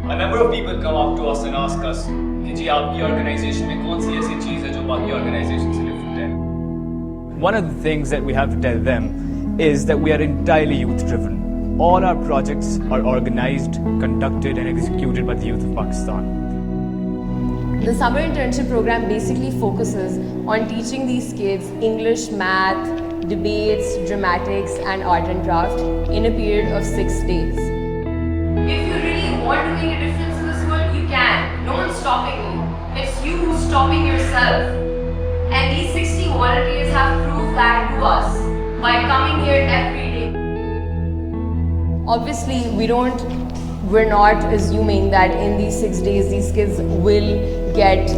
A number of people come up to us and ask us कि जी आपकी organization में कौन सी ऐसी चीज़ है जो बाकी organization से different है? One of the things that we have to tell them is that we are entirely youth driven. All our projects are organized, conducted and executed by the youth of Pakistan. The summer internship program basically focuses on teaching these kids English, math, debates, dramatics and art and craft in a period of 6 days. If you really want to make a difference in this world, you can. No one's stopping you. It's you who's stopping yourself. And these 60 volunteers have proved that to us by coming here every day. Obviously, we're not assuming that in these 6 days these kids will get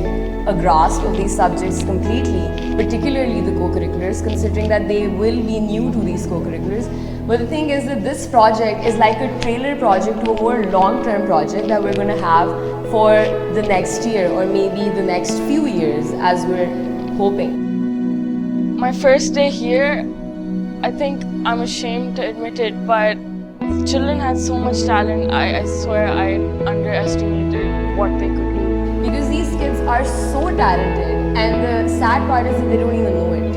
a grasp of these subjects completely, particularly the co-curriculars, considering that they will be new to these co-curriculars. But the thing is that this project is like a trailer project to a more long-term project that we're going to have for the next year or maybe the next few years as we're hoping. My first day here, I think I'm ashamed to admit it, but children had so much talent. I swear I underestimated what they could do. Because these kids are so talented, and the sad part is that they don't even know it.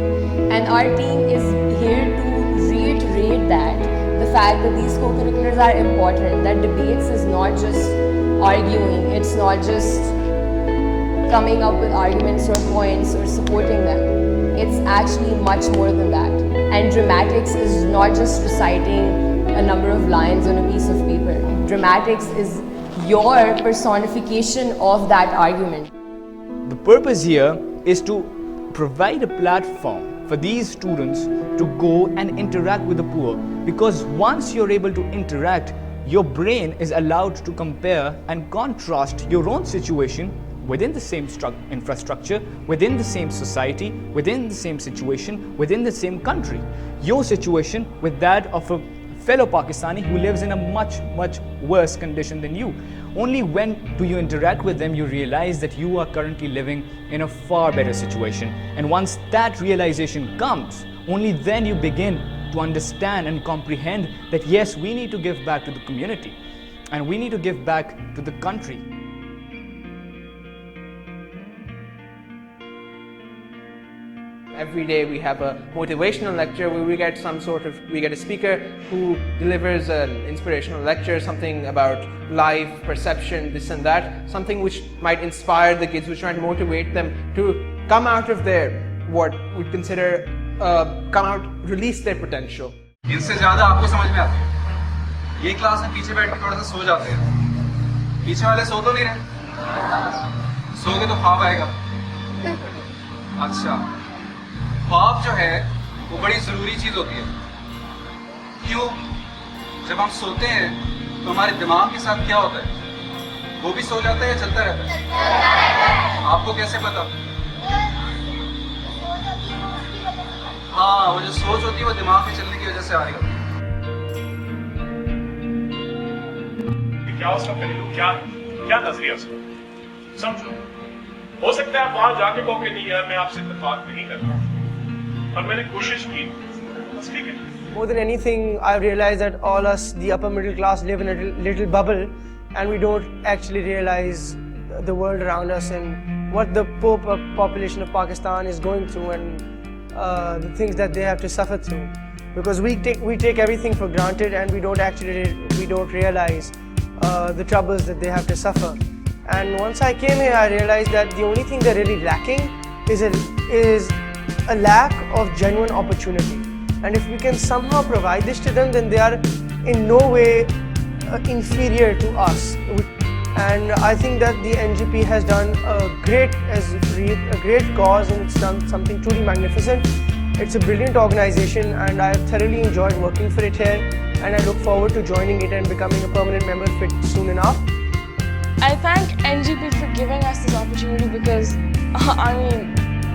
And our team is here to reiterate that the fact that these co-curriculars are important, that debates is not just arguing, it's not just coming up with arguments or points or supporting them. It's actually much more than that. And dramatics is not just reciting a number of lines on a piece of paper. Dramatics is your personification of that argument. The purpose here is to provide a platform for these students to go and interact with the poor, because once you're able to interact, your brain is allowed to compare and contrast your own situation within the same infrastructure, within the same society, within the same situation, within the same country. Your situation with that of a fellow Pakistani who lives in a much worse condition than you. Only when do you interact with them you realize that you are currently living in a far better situation. And once that realization comes, only then you begin to understand and comprehend that yes, we need to give back to the community and we need to give back to the country. Every day we have a motivational lecture where we get a speaker who delivers an inspirational lecture, something about life, perception, this and that, something which might inspire the kids, which might motivate them to come out of their, what we consider, release their potential. इनसे ज़्यादा आपको समझ में आती है। ये class में पीछे बैठ के थोड़ा सा सो जाते हैं। पीछे वाले सो तो नहीं रहे। सोगे तो ख्वाब आएगा। अच्छा। ख्वाब जो है वो बड़ी ज़रूरी चीज़ होती है। क्यों? जब हम सोते हैं तो हमारे दिमाग के साथ क्या होता है? वो भी सो जाता है या चलता रहता है? आपको कैसे पता? हाँ, वो जो सोच होती है वो दिमाग के चलने की वजह से आ रही होती है। क्या उसका पहलू, क्या नजरिया उसका? समझो। हो सकता है आप वहां जाके कहो कि नहीं यार मैं आपसे इत्तेफाक नहीं करता। और मैंने कोशिश की, बस ठीक है। More than anything, I realize that all us, the upper middle class, live in a little bubble, and we don't actually realize the world around us and what the poor population of Pakistan is going through and the things that they have to suffer through. Because we take everything for granted and we don't realize the troubles that they have to suffer. And once I came here, I realized that the only thing they're really lacking is a lack of genuine opportunity. And if we can somehow provide this to them, then they are in no way inferior to us. And I think that the NGP has done a great cause, and it's done something truly magnificent. It's a brilliant organization and I have thoroughly enjoyed working for it here, and I look forward to joining it and becoming a permanent member of it soon enough. I thank NGP for giving us this opportunity because,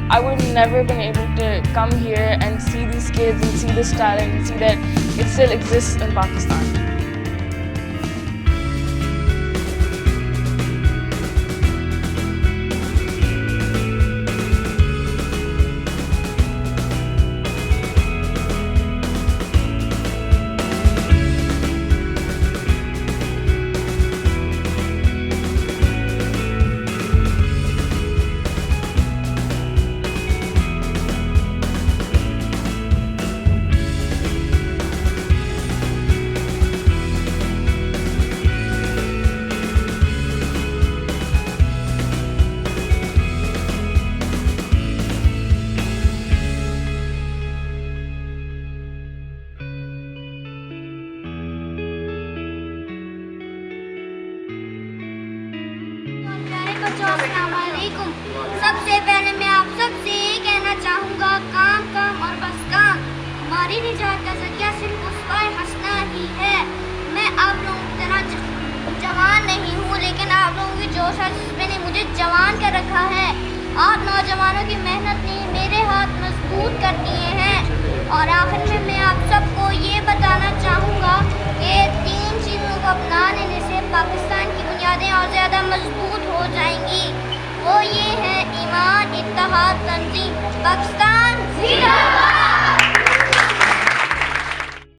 I would never been able to come here and see these kids and see this talent and see that it still exists in Pakistan. बच्चों अस्सलाम वालेकुम। सबसे पहले मैं आप सबसे ये कहना चाहूँगा, काम काम और बस काम। हमारी निजात का जरिया सिर्फ उस पर हंसना ही है। मैं आप लोगों की तरह जवान नहीं हूँ, लेकिन आप लोगों की जोश है जिसमें मुझे जवान कर रखा है। आप नौजवानों की मेहनत ने मेरे हाथ मजबूत कर दिए हैं। और आखिर में मैं आप सबको ये बताना चाहूँगा कि 3 चीज़ों को अपना लेने से पाकिस्तान की बुनियादें और ज़्यादा मजबूत हो जाएंगी। वो ये है ईमान, इत्तेहाद, तंजीम। पाकिस्तान जिंदाबाद।